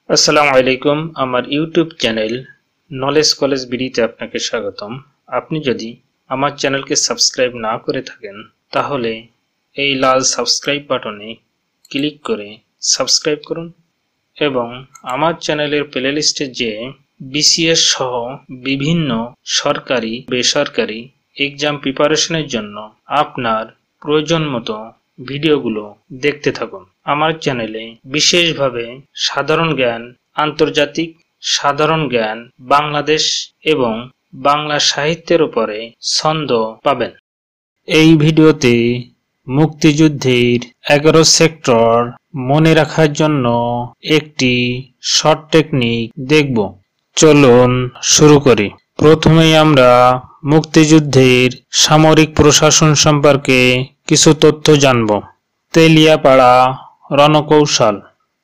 আসসালামু আলাইকুম। আমার ইউটিউব চ্যানেল নলেজ কলেজ বিডিতে আপনাকে স্বাগতম। আপনি যদি আমার চ্যানেলকে সাবস্ক্রাইব না করে থাকেন তাহলে এই লাল সাবস্ক্রাইব বাটনে ক্লিক করে সাবস্ক্রাইব করুন এবং আমার চ্যানেলের প্লেলিস্টে যে বিসিএস সহ বিভিন্ন সরকারি বেসরকারি এক্সাম প্রিপারেশনের জন্য আপনার প্রয়োজন মতো ভিডিওগুলো দেখতে থাকুন। আমার চ্যানেলে বিশেষভাবে সাধারণ জ্ঞান, আন্তর্জাতিক সাধারণ জ্ঞান, বাংলাদেশ এবং বাংলা সাহিত্যের উপরে ছন্দ পাবেন। এই ভিডিওতে মুক্তিযুদ্ধের 11 সেক্টর মনে রাখার জন্য একটি শর্ট টেকনিক দেখব। চলুন শুরু করি। প্রথমেই আমরা মুক্তিযুদ্ধের সামরিক প্রশাসন সম্পর্কে কিছু তথ্য জানব। তেলিয়াপাড়া রণকৌশল।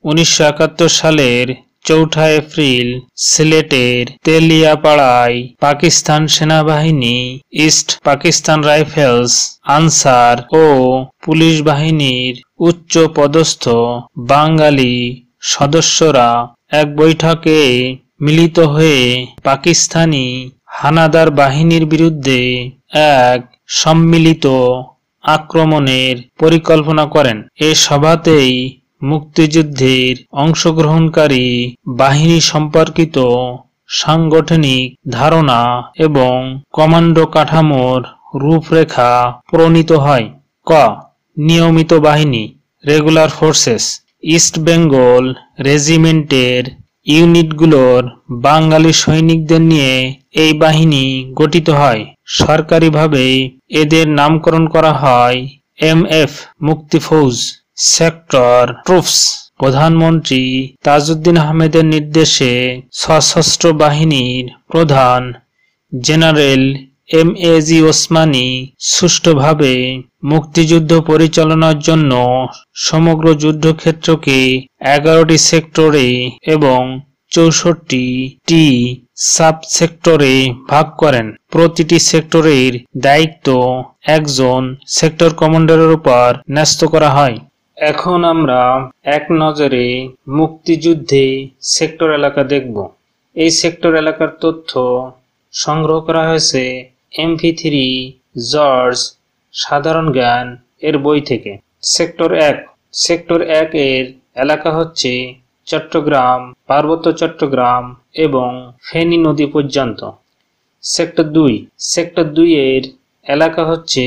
1971 সালের 4 এপ্রিল সিলেটের তেলিয়াপাড়ায় পাকিস্তান সেনাবাহিনী, ইস্ট পাকিস্তান রাইফেলস, আনসার ও পুলিশ বাহিনীর উচ্চ পদস্থ বাঙালি সদস্যরা এক বৈঠকে মিলিত হয়ে পাকিস্তানি হানাদার বাহিনীর বিরুদ্ধে এক সম্মিলিত আক্রমণের পরিকল্পনা করেন। এ সভাতেই মুক্তিযুদ্ধের অংশগ্রহণকারী বাহিনী সম্পর্কিত সাংগঠনিক ধারণা এবং কমান্ডো কাঠামোর রূপরেখা প্রণীত হয়। ক. নিয়মিত বাহিনী, রেগুলার ফোর্সেস। ইস্ট বেঙ্গল রেজিমেন্টের ইউনিটগুলোর বাঙালি সৈনিকদের নিয়ে এই বাহিনী গঠিত হয়। সরকারিভাবে এদের নামকরণ করা হয় MF মুক্তিফৌজ, সেক্টর ট্রুপস। প্রধানমন্ত্রী তাজউদ্দিন আহমেদের নির্দেশে সশস্ত্র বাহিনীর প্রধান জেনারেল MAG ওসমানী সুষ্ঠুভাবে মুক্তিযুদ্ধ পরিচালনার জন্য সমগ্র যুদ্ধক্ষেত্রকে 11টি সেক্টরে এবং 64টি সাব সেক্টরে ভাগ করেন। প্রতিটি সেক্টরের দায়িত্ব একজন সেক্টর কমান্ডারের উপর ন্যস্ত করা হয়। এখন আমরা এক নজরে মুক্তিযুদ্ধে সেক্টর এলাকা দেখব। এই সেক্টর এলাকার তথ্য সংগ্রহ করা হয়েছে MP3 জর্জ সাধারণ জ্ঞান এর বই থেকে। সেক্টর 1। সেক্টর 1 এর এলাকা হচ্ছে চট্টগ্রাম, পার্বত্য চট্টগ্রাম এবং ফেনী নদী পর্যন্ত। সেক্টর 2। সেক্টর 2 এর এলাকা হচ্ছে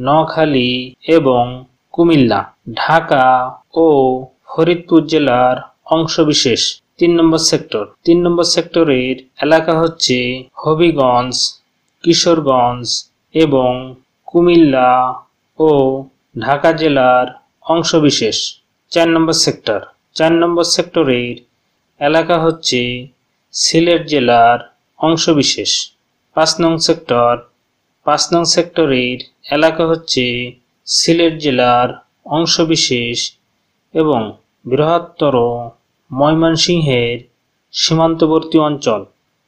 নোয়াখালী এবং কুমিল্লা, ঢাকা ও ফরিদপুর জেলার অংশবিশেষ। 3 নম্বর সেক্টর। 3 নম্বর সেক্টরের এলাকা হচ্ছে হবিগঞ্জ, কিশোরগঞ্জ এবং কুমিল্লা ও ঢাকা জেলার অংশবিশেষ। 4 নম্বর সেক্টর। 4 নম্বর সেক্টরের এলাকা হচ্ছে সিলেট জেলার অংশবিশেষ। 5 নং সেক্টর। 5 নং সেক্টরের এলাকা হচ্ছে সিলেট জেলার অংশবিশেষ এবং বৃহত্তর ময়মনসিংহের সীমান্তবর্তী অঞ্চল।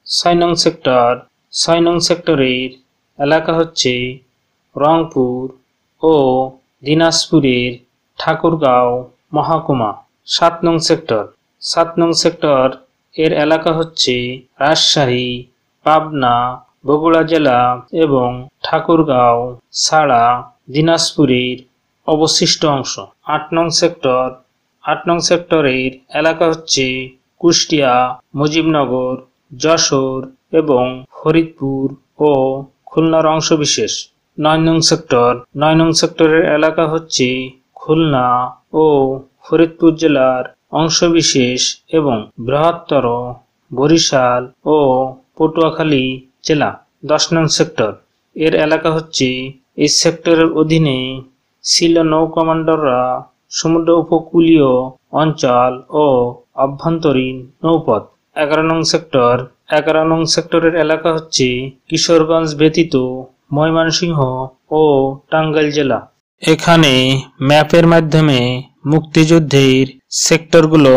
6 নং সেক্টর। 6 নং সেক্টরের এলাকা হচ্ছে রংপুর ও দিনাজপুরের ঠাকুরগাঁও মহকুমা। 7 নং সেক্টর। 7 নং সেক্টর এর এলাকা হচ্ছে রাজশাহী, পাবনা, বগুড়া জেলা এবং ঠাকুরগাঁও ছাড়া দিনাজপুরের অবশিষ্ট অংশ। 8 নং সেক্টর। 8 নং সেক্টরের এলাকা হচ্ছে কুষ্টিয়া, মুজিবনগর, যশোর এবং ফরিদপুর ও খুলনার অংশবিশেষ। 9 নং সেক্টর। 9 নং সেক্টরের এলাকা হচ্ছে খুলনা ও ফরিদপুর জেলার অংশবিশেষ এবং বৃহত্তর বরিশাল ও পটুয়াখালী জেলা। 10 নং সেক্টর। এর এলাকা হচ্ছে এই সেক্টরের অধীনে ছিল নৌ কমান্ডাররা সমুদ্র উপকূলীয় অঞ্চল ও অভ্যন্তরীণ নৌপথ। 11 নং সেক্টর। 11 নং সেক্টরের এলাকা হচ্ছে কিশোরগঞ্জ ব্যতীত ময়মনসিংহ ও টাঙ্গাইল জেলা। এখানে ম্যাপের মাধ্যমে মুক্তিযুদ্ধের সেক্টরগুলো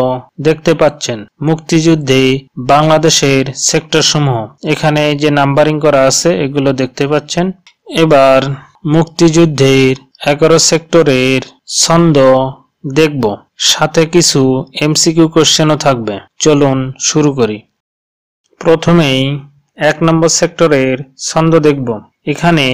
দেখতে পাচ্ছেন। মুক্তিযুদ্ধে বাংলাদেশের সেক্টর সমূহ এখানে যে নাম্বারিং করা আছে এগুলো দেখতে পাচ্ছেন। এবার মুক্তিযুদ্ধের 11 সেক্টরের ছন্দ দেখব, সাথে কিছু এমসিকিউ কোশ্চেনও থাকবে। চলুন শুরু করি। প্রথমেই 1 নম্বর সেক্টরের ছন্দ দেখব। এখানে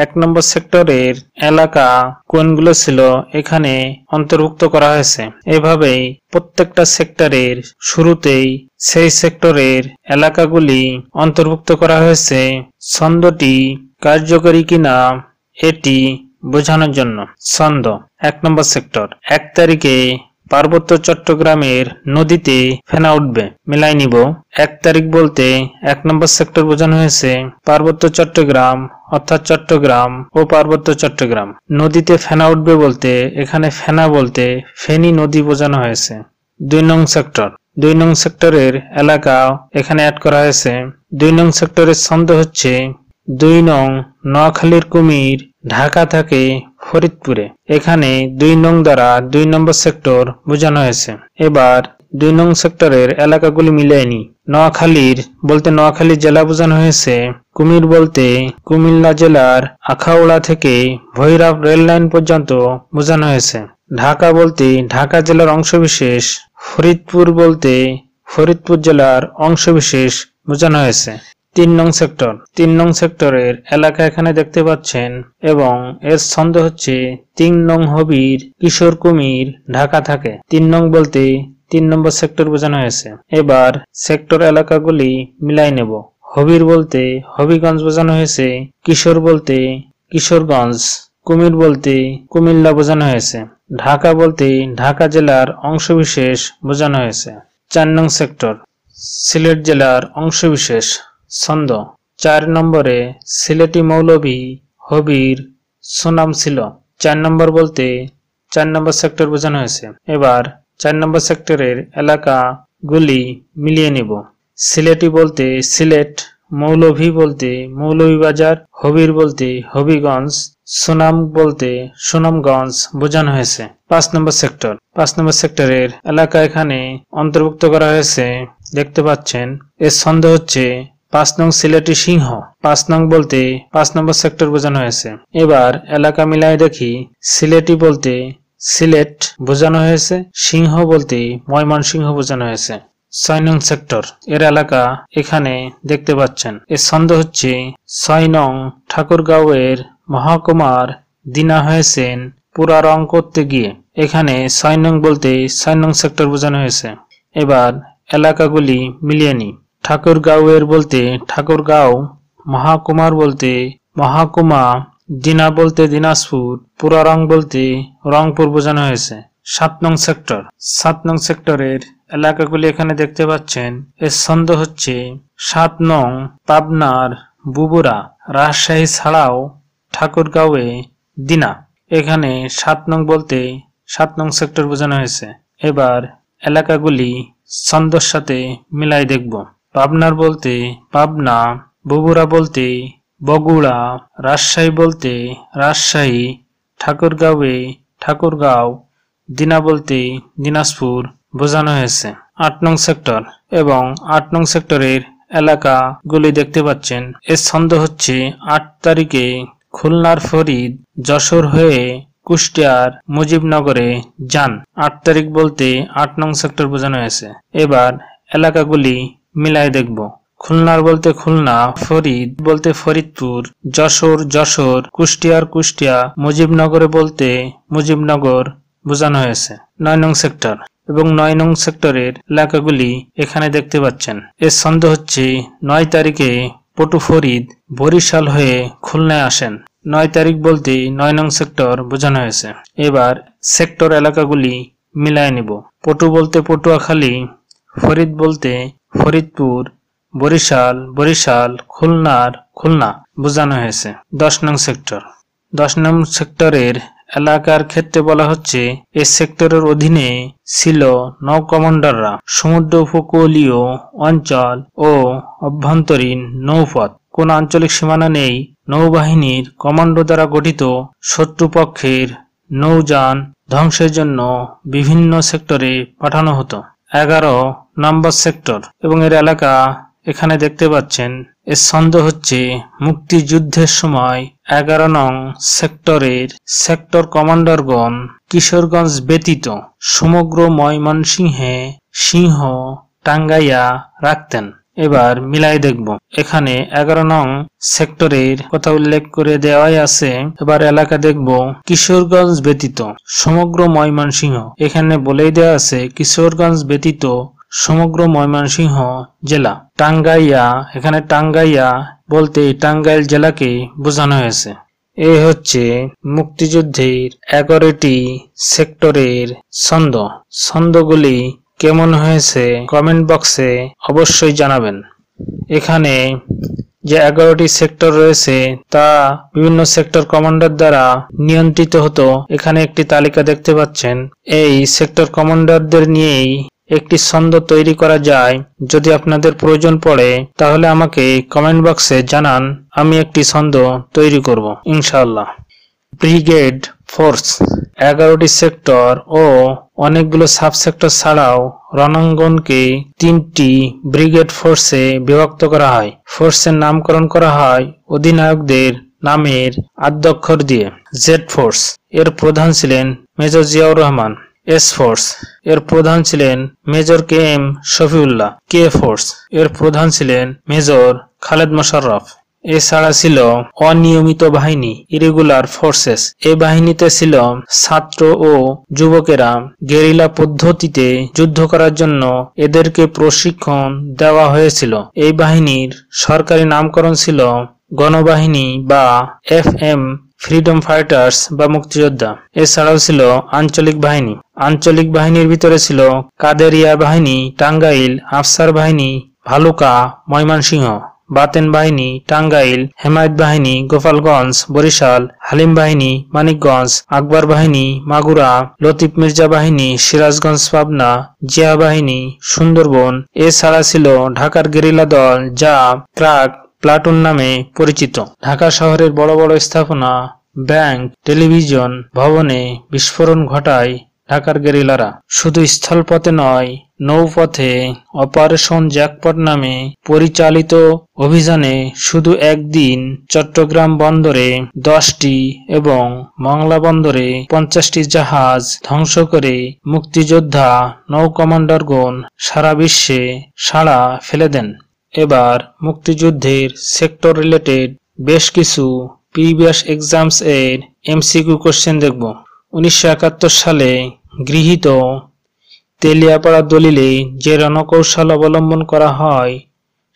1 নম্বর সেক্টরের এলাকা কোনগুলো ছিল এখানে অন্তর্ভুক্ত করা হয়েছে। এভাবেই প্রত্যেকটা সেক্টরের শুরুতেই সেই সেক্টরের এলাকাগুলি অন্তর্ভুক্ত করা হয়েছে ছন্দটি কার্যকরী কিনা এটি বোঝানোর জন্য। ছন্দ 1 নম্বর সেক্টর। 1 তারিখে পার্বত্য চট্টগ্রামের নদীতে ফেনা উঠবে। মিলাই নিব। 1 তারিখ বলতে 1 নম্বর সেক্টর বোঝানো হয়েছে পার্বত্য চট্টগ্রাম অর্থাৎ চট্টগ্রাম ও পার্বত্য চট্টগ্রাম। নদীতে ফেনা উঠবে বলতে এখানে ফেনা বলতে ফেনী নদী বোঝানো হয়েছে। 2 নং সেক্টর। 2 নং সেক্টরের এলাকা এখানে অ্যাড করা হয়েছে। 2 নং সেক্টরের ছন্দ হচ্ছে 2 নং নোয়াখালীর কুমির ঢাকা থেকে ফরিদপুরে। এখানে 2 নং দ্বারা 2 নম্বর সেক্টর বোঝানো হয়েছে। এবার 2 নং সেক্টরের এলাকাগুলি মিলিয়ে নিই। নোয়াখালীর বলতে নোয়াখালী জেলা বোঝানো হয়েছে। কুমির বলতে কুমিল্লা জেলার আখাউড়া থেকে ভৈরব রেল লাইন পর্যন্ত বোঝানো হয়েছে। ঢাকা বলতে ঢাকা জেলার অংশবিশেষ। ফরিদপুর বলতে ফরিদপুর জেলার অংশবিশেষ বোঝানো হয়েছে। 3 নং সেক্টর। 3 নং সেক্টরের এলাকা এখানে দেখতে পাচ্ছেন এবং এর ছন্দ হচ্ছে 3 নং হবির কিশোর কুমির ঢাকা থাকে। 3 নং বলতে 3 নম্বর সেক্টর বোঝানো হয়েছে। এবার সেক্টর এলাকাগুলি মিলাই নেব। হবির বলতে হবিগঞ্জ বোঝানো হয়েছে। কিশোর বলতে কিশোরগঞ্জ। কুমির বলতে কুমিল্লা বোঝানো হয়েছে। ঢাকা বলতে ঢাকা জেলার অংশবিশেষ বোঝানো হয়েছে। 4 নং সেক্টর। সিলেট জেলার অংশবিশেষ। ছন্দ 4 নম্বরে সিলেটি মৌলভী হবির সুনাম ছিল। 4 নম্বর বলতে 4 নম্বর সেক্টর বোঝানো হয়েছে। এবার 4 নম্বর সেক্টরের এলাকা গুলি মিলিয়ে নিব। সিলেটি বলতে সিলেট, মৌলভী বলতে মৌলভীবাজার, হবির বলতে হবিগঞ্জ, সুনাম বলতে সুনামগঞ্জ বোঝানো হয়েছে। 5 নম্বর সেক্টর। 5 নম্বর সেক্টরের এলাকা এখানে অন্তর্ভুক্ত করা হয়েছে। দেখতে পাচ্ছেন এর ছন্দ হচ্ছে 5 নং সিলেটি সিংহ। 5 নং বলতে 5 নম্বর সেক্টর বোঝানো হয়েছে। এবার এলাকা মিলাই দেখি। সিলেটি বলতে সিলেট বোঝানো হয়েছে। সিংহ বলতে ময়মনসিংহ বোঝানো হয়েছে। 6 নং সেক্টর। এর এলাকা এখানে দেখতে পাচ্ছেন। এর ছন্দ হচ্ছে 6 নং ঠাকুরগাঁওয়ের মহকুমার দিনা হয়েছেন পুরা রং করতে গিয়ে। এখানে 6 নং বলতে 6 নং সেক্টর বোঝানো হয়েছে। এবার এলাকাগুলি মিলিয়ে নিই। ঠাকুরগাঁওয়ের বলতে ঠাকুরগাঁও, মহাকুমার বলতে মহাকুমা, দিনা বলতে দিনাজপুর, পুরারং বলতে রংপুর বোঝানো হয়েছে। 7 নং সেক্টর। 7 নং সেক্টরের এলাকাগুলি এখানে দেখতে পাচ্ছেন। এর ছন্দ হচ্ছে 7 নং পাবনার বুবুরা, রাজশাহী ছাড়াও ঠাকুরগাঁওয়ে দিনা। এখানে 7 নং বলতে 7 নং সেক্টর বোঝানো হয়েছে। এবার এলাকাগুলি ছন্দর সাথে মিলাই দেখব। পাবনার বলতে পাবনা, বগুড়া বলতে বগুড়া, রাজশাহী বলতে রাজশাহী, ঠাকুরগাঁওয়ে ঠাকুরগাঁও, দিনা বলতে দিনাজপুর বোঝানো হয়েছে। 8 নং সেক্টর এবং 8 নং সেক্টরের এলাকাগুলি দেখতে পাচ্ছেন। এর ছন্দ হচ্ছে 8 তারিখে খুলনার ফরিদ যশোর হয়ে কুষ্টিয়ার মুজিবনগরে যান। 8 তারিখ বলতে 8 নং সেক্টর বোঝানো হয়েছে। এবার এলাকাগুলি মিলাই দেখব। খুলনার বলতে খুলনা, ফরিদ বলতে ফরিদপুর, যশোর যশোর, কুষ্টিয়ার কুষ্টিয়া, মুজিবনগরে বলতে মুজিবনগর বোঝানো হয়েছে। 9 নং সেক্টর এবং 9 নং সেক্টরের এলাকাগুলি এখানে দেখতে পাচ্ছেন। এর ছন্দ হচ্ছে 9 তারিখে পটু ফরিদ বরিশাল হয়ে খুলনায় আসেন। 9 তারিখ বলতে 9 নং সেক্টর বোঝানো হয়েছে। এবার সেক্টর এলাকাগুলি মিলায় নিব। পটু বলতে পটুয়াখালী, ফরিদ বলতে ফরিদপুর, বরিশাল বরিশাল, খুলনার খুলনা বোঝানো হয়েছে। 10 নং সেক্টর। 10 নং সেক্টরের এলাকার ক্ষেত্রে বলা হচ্ছে এই সেক্টরের অধীনে ছিল নৌ কমান্ডাররা। সমুদ্র উপকূলীয় অঞ্চল ও অভ্যন্তরীণ নৌপথ। কোন আঞ্চলিক সীমানা নেই। নৌবাহিনীর কমান্ডো দ্বারা গঠিত শত্রুপক্ষের নৌযান ধ্বংসের জন্য বিভিন্ন সেক্টরে পাঠানো হতো। 11 নম্বর সেক্টর এবং এর এলাকা এখানে দেখতে পাচ্ছেন। এর ছন্দ হচ্ছে মুক্তিযুদ্ধের সময় 11 নং সেক্টরের সেক্টর কমান্ডারগণ কিশোরগঞ্জ ব্যতীত সমগ্র ময়মনসিংহে সিংহ টাঙ্গাইয়া রাখতেন। এবার মিলাই দেখব। এখানে 11 নং সেক্টরের কথা উল্লেখ করে দেওয়াই আছে। এবার এলাকা দেখব। কিশোরগঞ্জ ব্যতীত সমগ্র ময়মনসিংহ, এখানে বলেই দেওয়া আছে কিশোরগঞ্জ ব্যতীত সমগ্র ময়মনসিংহ জেলা। টাঙ্গাইয়া, এখানে টাঙ্গাইয়া বলতে টাঙ্গাইল জেলাকে বোঝানো হয়েছে। এই হচ্ছে মুক্তিযুদ্ধের 11টি সেক্টরের ছন্দ। ছন্দগুলি কেমন হয়েছে কমেন্ট বক্সে অবশ্যই জানাবেন। এখানে যে 11টি সেক্টর রয়েছে তা বিভিন্ন সেক্টর কমান্ডার দ্বারা নিয়ন্ত্রিত হতো। এখানে একটি তালিকা দেখতে পাচ্ছেন। এই সেক্টর কমান্ডারদের নিয়েই একটি ছন্দ তৈরি করা যায়। যদি আপনাদের প্রয়োজন পড়ে তাহলে আমাকে কমেন্ট বক্সে জানান, আমি একটি ছন্দ তৈরি করব ইনশাআল্লাহ। ব্রিগেড ফোর্স 11টি সেক্টর ও অনেকগুলো সাবসেক্টর ছাড়াও রণাঙ্গনকে 3টি ব্রিগেড ফোর্সে বিভক্ত করা হয়। ফোর্সের নামকরণ করা হয় অধিনায়কদের নামের আদ্যক্ষর দিয়ে। জেড ফোর্স এর প্রধান ছিলেন major Ziaur Rahman. S force এর প্রধান ছিলেন major K M Shafiullah. K force এর প্রধান ছিলেন মেজর খালেদ মোশাররফ। এছাড়া ছিল অনিয়মিত বাহিনী, ইরেগুলার ফোর্সেস। এই বাহিনীতে ছিল ছাত্র ও যুবকেরা। গেরিলা পদ্ধতিতে যুদ্ধ করার জন্য এদেরকে প্রশিক্ষণ দেওয়া হয়েছিল। এই বাহিনীর সরকারি নামকরণ ছিল গণবাহিনী বা FM ফ্রিডম ফাইটার্স বা মুক্তিযোদ্ধা। এছাড়াও ছিল আঞ্চলিক বাহিনী। আঞ্চলিক বাহিনীর ভিতরে ছিল কাদেরিয়া বাহিনী টাঙ্গাইল, আফসার বাহিনী ভালুকা ময়মনসিংহ, বাতেন বাহিনী টাঙ্গাইল, হেমায়েত বাহিনী গোপালগঞ্জ বরিশাল, হালিম বাহিনী মানিকগঞ্জ, আকবর বাহিনী মাগুরা, লতিফ মির্জা বাহিনী সিরাজগঞ্জ পাবনা, জিয়া বাহিনী সুন্দরবন। এছাড়া ছিল ঢাকার গেরিলা দল যা ক্রাক প্লাটুন নামে পরিচিত। ঢাকা শহরের বড় বড় স্থাপনা, ব্যাংক, টেলিভিশন ভবনে বিস্ফোরণ ঘটায় ঢাকার গেরিলারা। শুধু স্থলপথে নয়, নৌপথে অপারেশন জ্যাকপট নামে পরিচালিত অভিযানে শুধু একদিন চট্টগ্রাম বন্দরে 10টি এবং মংলা বন্দরে 50টি জাহাজ ধ্বংস করে মুক্তিযোদ্ধা নৌ কমান্ডারগণ সারা বিশ্বে সাড়া ফেলে দেন। এবার মুক্তিযুদ্ধের সেক্টর রিলেটেড বেশ কিছু প্রিভিয়াস এক্সামস এর MCQ কোশ্চেন দেখব। 1971 সালে গৃহীত তেলিয়াপাড়া দলিলে যে রণকৌশল অবলম্বন করা হয়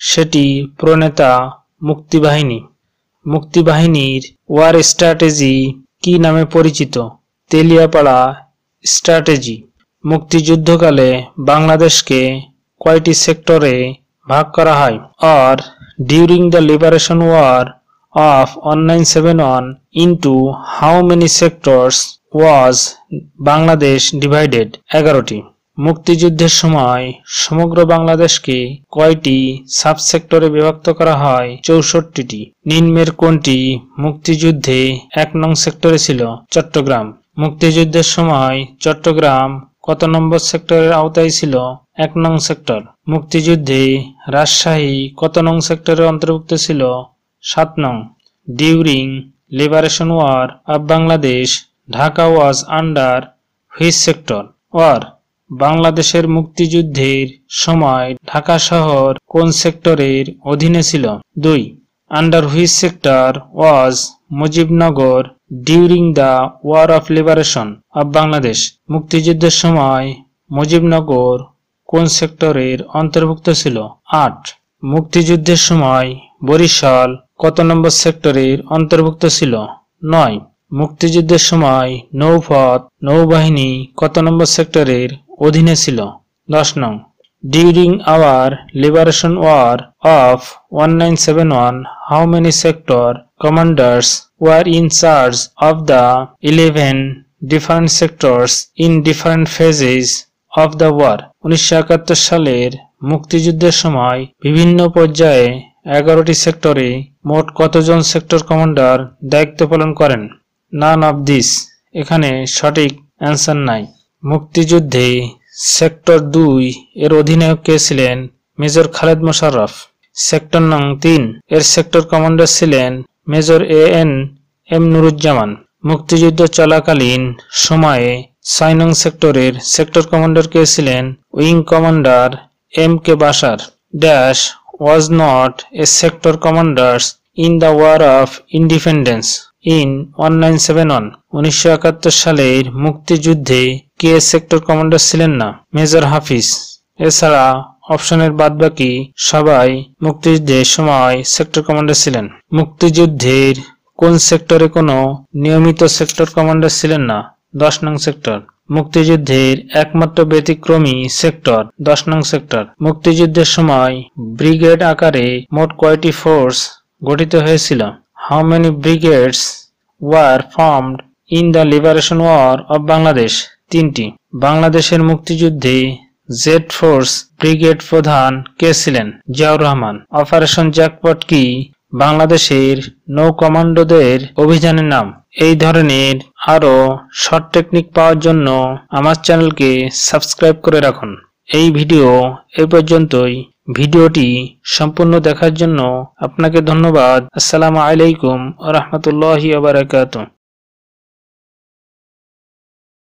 সেটি প্রণেতা মুক্তিবাহিনী। মুক্তিবাহিনীর ওয়ার স্ট্র্যাটেজি কি নামে পরিচিত? তেলিয়াপাড়া স্ট্র্যাটেজি। মুক্তিযুদ্ধকালে বাংলাদেশকে কয়টি সেক্টরে ভাগ করা হয়? or during the liberation war of 1971 into how many sectors was Bangladesh divided? 11টি। মুক্তিযুদ্ধের সময় সমগ্র বাংলাদেশকে কয়টি সাবসেক্টরে বিভক্ত করা হয়? 64টি। নিম্নের কোনটি মুক্তিযুদ্ধে 1 নং সেক্টরে ছিল? চট্টগ্রাম। মুক্তিযুদ্ধের সময় চট্টগ্রাম কত নম্বর সেক্টরের আওতায় ছিল? 1 নং সেক্টর। মুক্তিযুদ্ধে রাজশাহী কত নং সেক্টরের অন্তর্ভুক্ত ছিল? 7 নং। During liberation war of Bangladesh Dhaka was under which sector? War বাংলাদেশের মুক্তিযুদ্ধের সময় ঢাকা শহর কোন সেক্টরের অধীনে ছিল? 2 under which sector was Mujibnagar during the war of liberation of Bangladesh? মুক্তিযুদ্ধের সময় মুজিবনগর কোন সেক্টরের অন্তর্ভুক্ত ছিল? 8 মুক্তিযুদ্ধের সময় বরিশাল কত নম্বর সেক্টরের অন্তর্ভুক্ত ছিল? 9 মুক্তিযুদ্ধের সময় নৌপথ নৌবাহিনী কত নম্বর সেক্টরের অধীনে ছিল? 10 নং। During our liberation war of 1971 how many sector commanders were in charge of the 11 different sectors in different phases of the war? 1971 সালের মুক্তিযুদ্ধের সময় বিভিন্ন পর্যায়ে 11টি সেক্টরে মোট কতজন সেক্টর কমান্ডার দায়িত্ব পালন করেন? None of this. এখানে সঠিক অ্যান্সার নাই। মুক্তিযুদ্ধে সেক্টর 2 এর অধিনায়ক কে ছিলেন? মেজর খালেদ মোশাররফ। সেক্টর নং 3 এর সেক্টর কমান্ডার ছিলেন মেজর ANM নুরুজ্জামান। মুক্তিযুদ্ধ চলাকালীন সময়ে 6 নং সেক্টরের সেক্টর কমান্ডার কে ছিলেন? Wing commander M.K. Bashar dash was not a sector commander in the War of Independence in 1971 1971 সালের মুক্তিযুদ্ধে কে সেক্টর কমান্ডার ছিলেন না? মেজর হাফিজ। এছাড়া অপশনের বাদবাকি সবাই মুক্তিযুদ্ধের সময় সেক্টর কমান্ডার ছিলেন। মুক্তিযুদ্ধের কোন সেক্টরে কোনো নিয়মিত সেক্টর কমান্ডার ছিলেন না? 10 নং সেক্টর। মুক্তিযুদ্ধের একমাত্র ব্যতিক্রমী সেক্টর 10 নং সেক্টর। মুক্তিযুদ্ধের সময় ব্রিগেড আকারে মোট কয়টি ফোর্স গঠিত হয়েছিল? How many brigades were formed in the liberation war of Bangladesh? 3টি। বাংলাদেশের মুক্তিযুদ্ধে জেড ফোর্স ব্রিগেড প্রধান কে ছিলেন? জিয়াউর রহমান। অপারেশন জ্যাকপট কি বাংলাদেশের নৌ কমান্ডোদের অভিযানের নাম? এই ধরনের আরো শর্ট টেকনিক পাওয়ার জন্য আমার চ্যানেলকে সাবস্ক্রাইব করে রাখুন। এই ভিডিও এই পর্যন্তই। ভিডিওটি সম্পূর্ণ দেখার জন্য আপনাকে ধন্যবাদ। আসসালামু আলাইকুম ওয়া রাহমাতুল্লাহি ওয়া বারাকাতুহু।